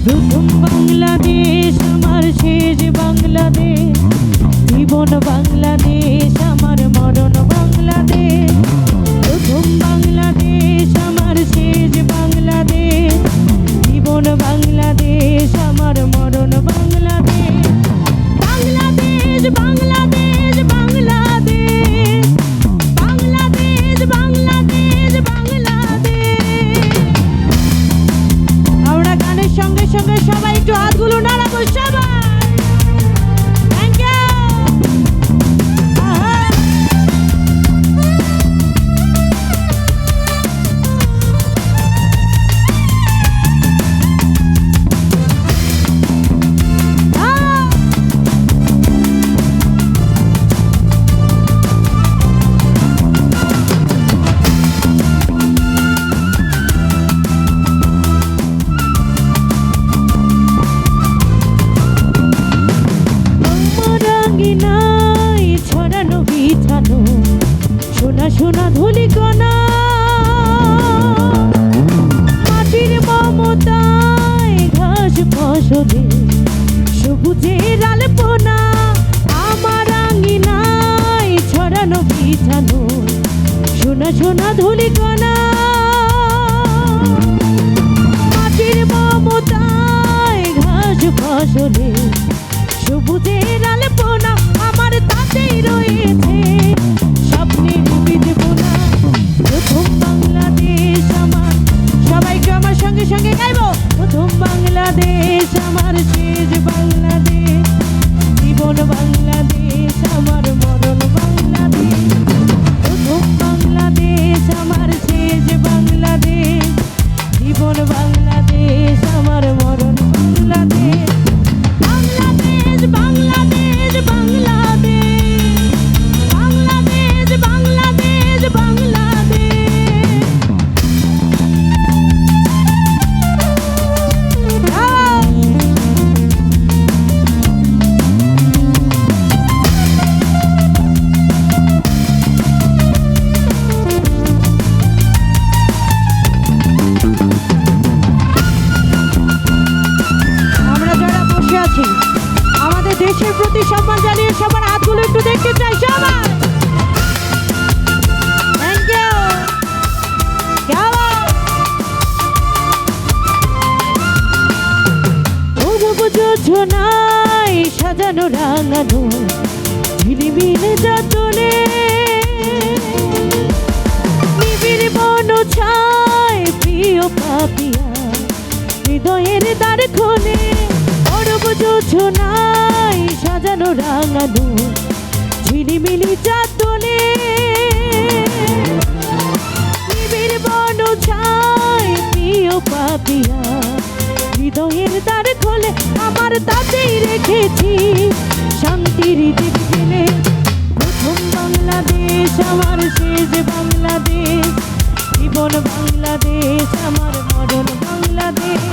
প্রথম বাংলাদেশ আমার শেষ বাংলাদেশ, জীবন বাংলাদেশ আমার মরণ বাংলাদেশ। প্রথম বাংলাদেশ আমার শেষ বাংলাদেশ, জীবন বাংলাদেশ আমার মরণ বাংলাদেশ। বাংলাদেশ বাংলাদেশ বাংলাদেশ, বাংলাদেশ বাংলাদেশ বাংলাদেশ। আমরা গানের সঙ্গে সঙ্গে সবাই একটু হাতগুলো নাড়াবো সবাই। Thank you. সোনা সোনা ধুলিকণা, মাটির মমতায় ঘাস ফসলে সবুজের আলপনা। আমার আঙিনায় ছড়ানো বিছানো সোনা সোনা ধুলিকণা, মাটির মমতায় ঘাস ফসলে সবুজের আলপনা। আমার তাতেই রয়েছে স্বপ্নের বীজ বোনা। প্রথম বাংলাদেশ আমার, সবাইকে আমার সঙ্গে সঙ্গে গাইবো। প্রথম বাংলাদেশ আমার শেষ বাংলাদেশ, জীবন বাংলাদেশ আমার মরণ বাংলাদেশ। প্রথম বাংলাদেশ আমার শেষ বাংলাদেশ, জীবন বাংলাদেশ আমার মরণ বাংলাদেশ। বাংলাদেশ বাংলাদেশ বাংলাদেশ, বাংলাদেশ বাংলাদেশ বাংলাদেশ। আমরা যারা বসে আছি আমাদের দেশের প্রতি সম্মান জানিয়ে সবার হাতগুলো একটু দেখতে চাই সবাই। Thank you. যোজনায় সাজানো রাঙানো ঝিলিমিলি যাতনে, নিবিড় বন ছায় প্রিয় পাপিয়া হৃদয়ের দ্বার খোলে। অরব যোজনায় সাজানো রাঙানো ঝিলিমিলি যাতনে, নিবিড় বন ছায় প্রিয় পাপিয়া হৃদয়ের দ্বার খোলে। আমার তাতেই রেখেছি শান্তির দীপ জেলে। প্রথম বাংলাদেশ আমার শেষ বাংলাদেশ, জীবন বাংলাদেশ আমার মরণ বাংলাদেশ।